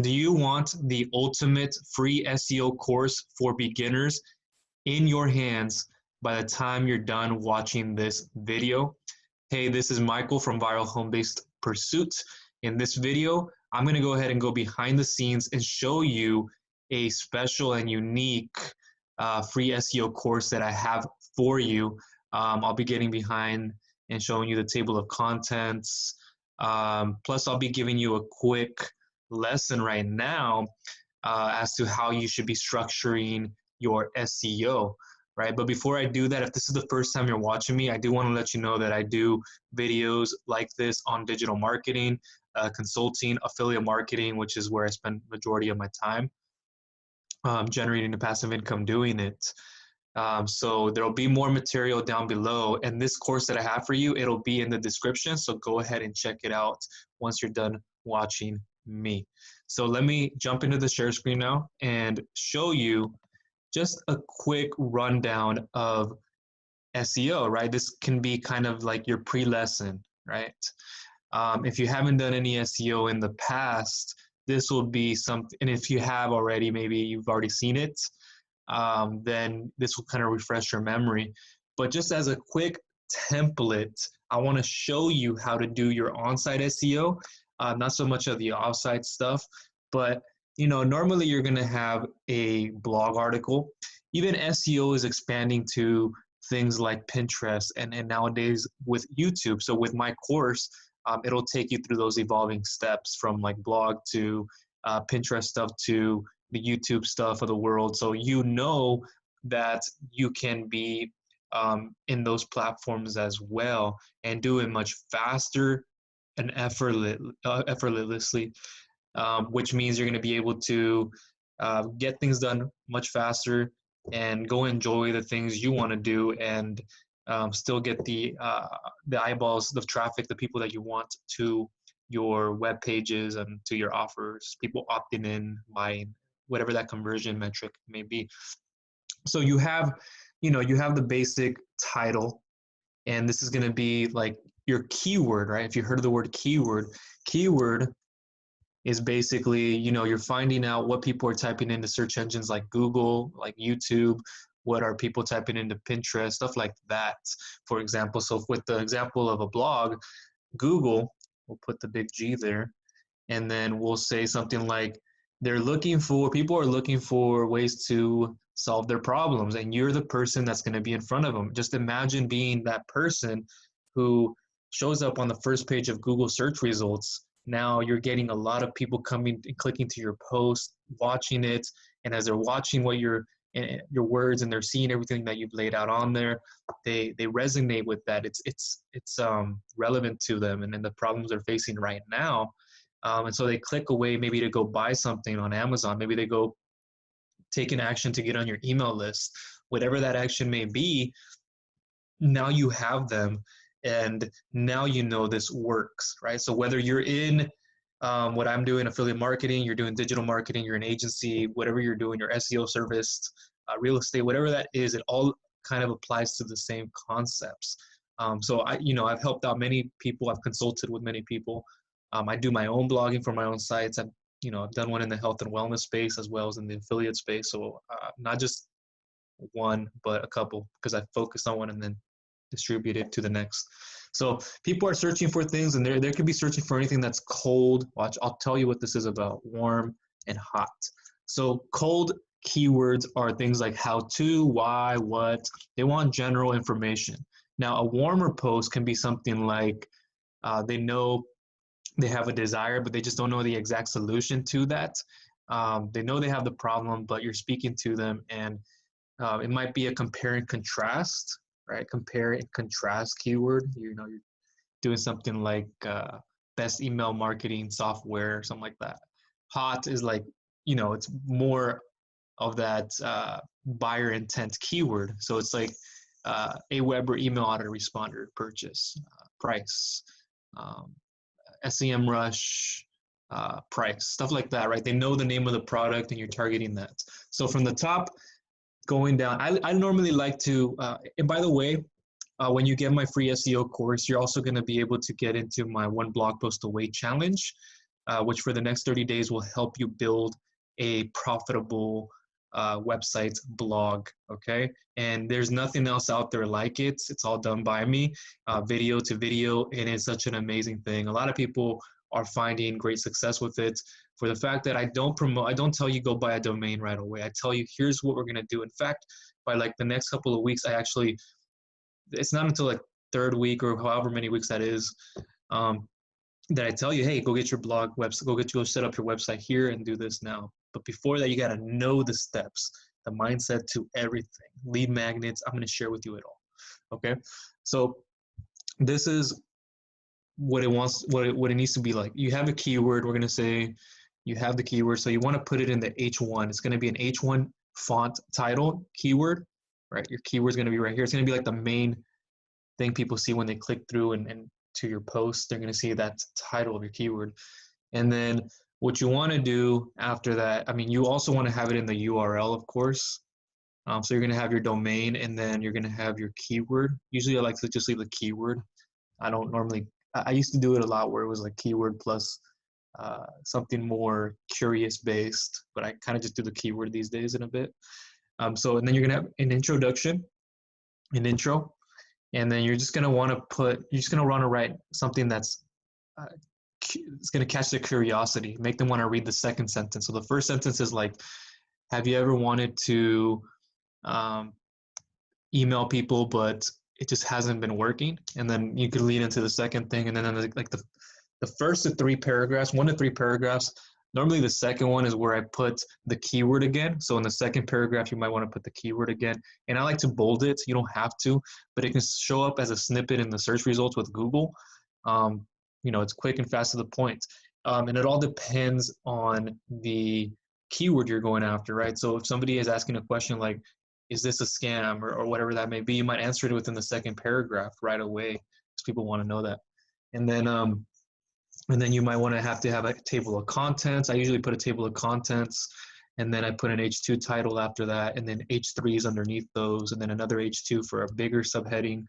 Do you want the ultimate free SEO course for beginners in your hands by the time you're done watching this video? Hey, this is Michael from Viral Home-Based Pursuit. In this video, I'm going to go ahead and go behind the scenes and show you a special and unique free SEO course that I have for you. I'll be getting behind and showing you the table of contents. Plus, I'll be giving you a quick lesson right now as to how you should be structuring your SEO, right? But before I do that, if this is the first time you're watching me, I do want to let you know that I do videos like this on digital marketing, consulting, affiliate marketing, which is where I spend majority of my time generating the passive income doing it. So there'll be more material down below, and this course that I have for you, it'll be in the description, so go ahead and check it out once you're done watching me. So let me jump into the share screen now and show you just a quick rundown of SEO, right? This can be kind of like your pre-lesson, right? If you haven't done any SEO in the past, this will be something, and if you have already, maybe you've already seen it, then this will kind of refresh your memory. But just as a quick template, I want to show you how to do your on-site SEO, not so much of the off-site stuff, but normally you're going to have a blog article. Even SEO is expanding to things like Pinterest and nowadays with YouTube. So with my course, it'll take you through those evolving steps from like blog to Pinterest stuff to the YouTube stuff of the world. So you know that you can be in those platforms as well and do it much faster and effortlessly, which means you're going to be able to get things done much faster and go enjoy the things you want to do and still get the eyeballs, the traffic, the people that you want to your web pages and to your offers, people opting in, buying, whatever that conversion metric may be. So you have the basic title, and this is going to be like your keyword, right? If you heard of the word keyword is basically, you're finding out what people are typing into search engines like Google, like YouTube, what are people typing into Pinterest, stuff like that, for example. So with the example of a blog, Google, we'll put the big G there, and then we'll say something like, people are looking for ways to solve their problems, and you're the person that's going to be in front of them. Just imagine being that person who shows up on the first page of Google search results. Now you're getting a lot of people coming and clicking to your post, watching it, and as they're watching what your words and they're seeing everything that you've laid out on there, they resonate with that. It's relevant to them and then the problems they're facing right now. And so they click away maybe to go buy something on Amazon. Maybe they go take an action to get on your email list. Whatever that action may be, now you have them, and now you know this works, right? So whether you're in what I'm doing, affiliate marketing, you're doing digital marketing, you're an agency, whatever you're doing, your SEO service, real estate, whatever that is, it all kind of applies to the same concepts. So I've helped out many people. I've consulted with many people. I do my own blogging for my own sites. I've done one in the health and wellness space as well as in the affiliate space. So not just one, but a couple, because I focus on one and then distribute it to the next. So people are searching for things, and they could be searching for anything that's cold. Watch, I'll tell you what this is about: warm and hot. So cold keywords are things like how to, why, what. They want general information. Now a warmer post can be something like they know they have a desire, but they just don't know the exact solution to that. They know they have the problem, but you're speaking to them, and it might be a compare and contrast, right? Compare and contrast keyword. You're doing something like best email marketing software or something like that. Hot is like, it's more of that buyer intent keyword. So it's like Aweber email autoresponder purchase, price, SEMrush, price, stuff like that, right? They know the name of the product and you're targeting that. So from the top going down, I normally like to, and by the way, when you get my free SEO course, you're also going to be able to get into my one blog post away challenge. which for the next 30 days will help you build a profitable website blog, okay? And there's nothing else out there like it. It's all done by me, video to video, and it's such an amazing thing. A lot of people are finding great success with it for the fact that I don't tell you go buy a domain right away. I tell you, here's what we're gonna do. In fact, by like the next couple of weeks, it's not until like third week or however many weeks that is, that I tell you, hey, go get your blog website, go set up your website here and do this now. But before that, you got to know the steps, the mindset to everything. Lead magnets, I'm going to share with you it all. Okay. So this is what it needs to be like. You have a keyword. We're going to say you have the keyword. So you want to put it in the H1. It's going to be an H1 font title keyword, right? Your keyword is going to be right here. It's going to be like the main thing people see when they click through and to your post. They're going to see that title of your keyword. And then what you want to do after that, I mean, you also want to have it in the URL, of course. So you're going to have your domain, and then you're going to have your keyword. Usually I like to just leave the keyword. I used to do it a lot where it was like keyword plus something more curious based, but I kind of just do the keyword these days in a bit. And then you're going to have an introduction, an intro, and then you're just going to want to write something that's it's going to catch their curiosity, make them want to read the second sentence. So the first sentence is like, have you ever wanted to email people, but it just hasn't been working? And then you could lead into the second thing. And then like the first 1 to 3 paragraphs, normally the second one is where I put the keyword again. So in the second paragraph, you might want to put the keyword again. And I like to bold it. You don't have to, but it can show up as a snippet in the search results with Google. It's quick and fast to the point. And it all depends on the keyword you're going after, right? So if somebody is asking a question like, is this a scam or whatever that may be, you might answer it within the second paragraph right away because people want to know that. And then you might want to have a table of contents. I usually put a table of contents, and then I put an H2 title after that, and then H3s underneath those, and then another H2 for a bigger subheading.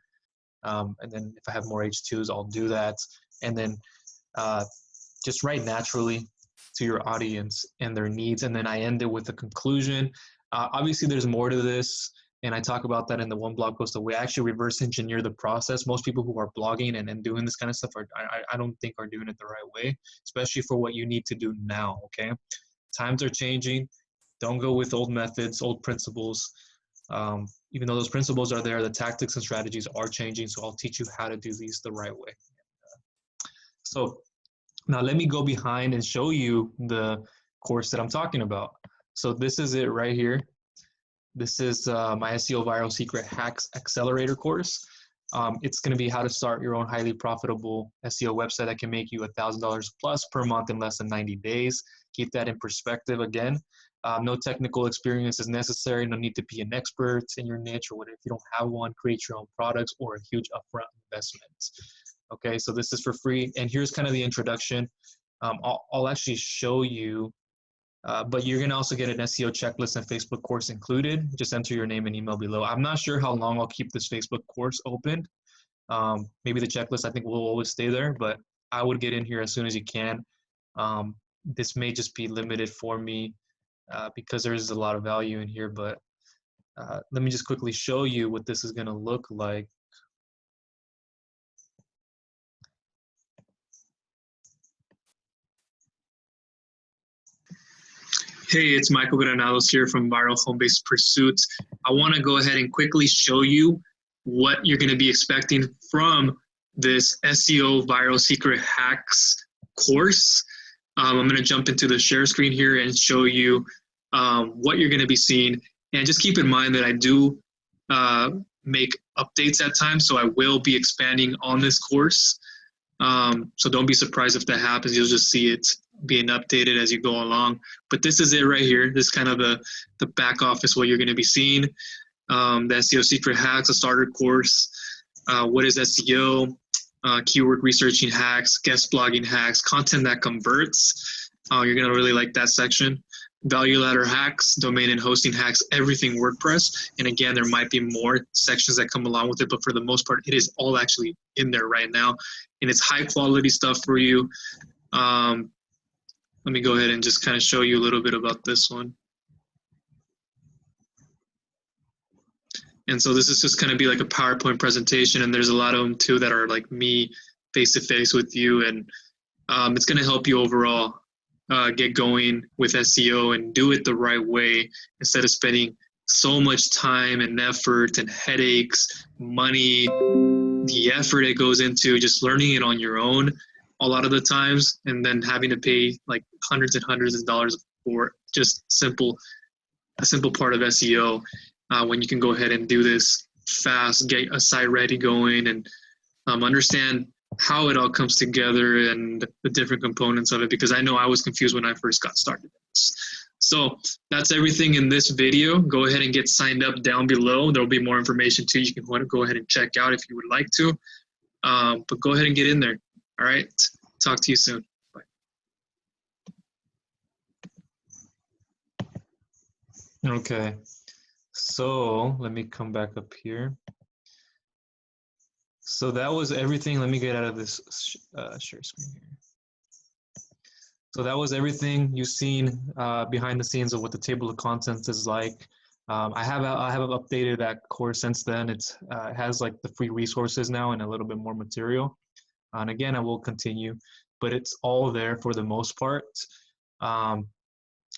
And then if I have more H2s, I'll do that. And then just write naturally to your audience and their needs. And then I end it with a conclusion. Obviously, there's more to this, and I talk about that in the one blog post. We actually reverse engineer the process. Most people who are blogging and doing this kind of stuff I don't think are doing it the right way, especially for what you need to do now, okay? Times are changing. Don't go with old methods, old principles. Even though those principles are there, the tactics and strategies are changing, so I'll teach you how to do these the right way. So now let me go behind and show you the course that I'm talking about. So this is it right here. This is my SEO Viral Secret Hacks Accelerator course. It's going to be how to start your own highly profitable SEO website that can make you $1,000 plus per month in less than 90 days. Keep that in perspective again. No technical experience is necessary. No need to be an expert in your niche or whatever. If you don't have one, create your own products or a huge upfront investment. Okay, so this is for free. And here's kind of the introduction. I'll actually show you, but you're going to also get an SEO checklist and Facebook course included. Just enter your name and email below. I'm not sure how long I'll keep this Facebook course open. Maybe the checklist, I think, will always stay there, but I would get in here as soon as you can. This may just be limited for me because there is a lot of value in here, but let me just quickly show you what this is going to look like. Hey, it's Michael Granados here from Viral Home-Based Pursuits. I want to go ahead and quickly show you what you're going to be expecting from this SEO Viral Secret Hacks course. I'm going to jump into the share screen here and show you what you're going to be seeing. And just keep in mind that I do make updates at times, so I will be expanding on this course. So don't be surprised if that happens. You'll just see it being updated as you go along. But this is it right here. This is kind of the back office, what you're going to be seeing. The SEO Secret Hacks, a starter course. What is SEO? Keyword researching hacks, guest blogging hacks, content that converts. You're going to really like that section. Value ladder hacks, domain and hosting hacks, everything WordPress. And again, there might be more sections that come along with it, but for the most part, it is all actually in there right now. And it's high quality stuff for you. let me go ahead and just kind of show you a little bit about this one. And so this is just going to be like a PowerPoint presentation, and there's a lot of them too that are like me face-to-face with you, and it's going to help you overall get going with SEO and do it the right way instead of spending so much time and effort and headaches, money, the effort it goes into just learning it on your own a lot of the times, and then having to pay like hundreds and hundreds of dollars for just a simple part of SEO, when you can go ahead and do this fast, get a site ready going, and understand how it all comes together and the different components of it, because I know I was confused when I first got started. So that's everything in this video. Go ahead and get signed up down below. There'll be more information too. You can go ahead and check out if you would like to, but go ahead and get in there. All right. Talk to you soon. Bye. Okay. So let me come back up here. So that was everything. Let me get out of this share screen here. So that was everything you've seen behind the scenes of what the table of contents is like. I have updated that course since then. It has like the free resources now and a little bit more material. And again, I will continue, but it's all there for the most part.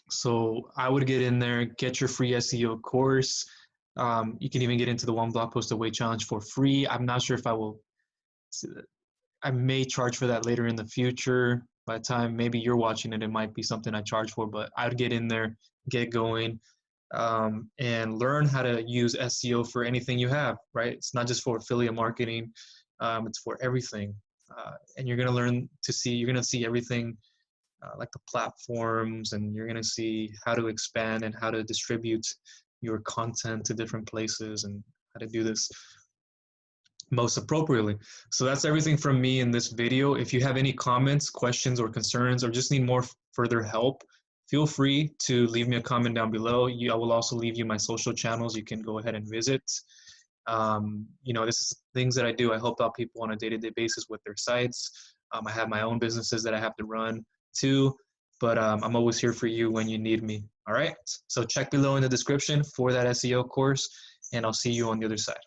So I would get in there, get your free SEO course. You can even get into the one blog post away challenge for free. I'm not sure if I may charge for that later in the future. By the time maybe you're watching it, it might be something I charge for, but I'd get in there, get going, and learn how to use SEO for anything you have, right? It's not just for affiliate marketing. It's for everything. And you're going to see everything, like the platforms, and you're going to see how to expand and how to distribute your content to different places and how to do this most appropriately. So that's everything from me in this video. If you have any comments, questions, or concerns, or just need more further help, feel free to leave me a comment down below. I will also leave you my social channels. You can go ahead and visit. This is things that I do. I help out people on a day-to-day basis with their sites. I have my own businesses that I have to run too, but I'm always here for you when you need me. All right. So check below in the description for that SEO course, and I'll see you on the other side.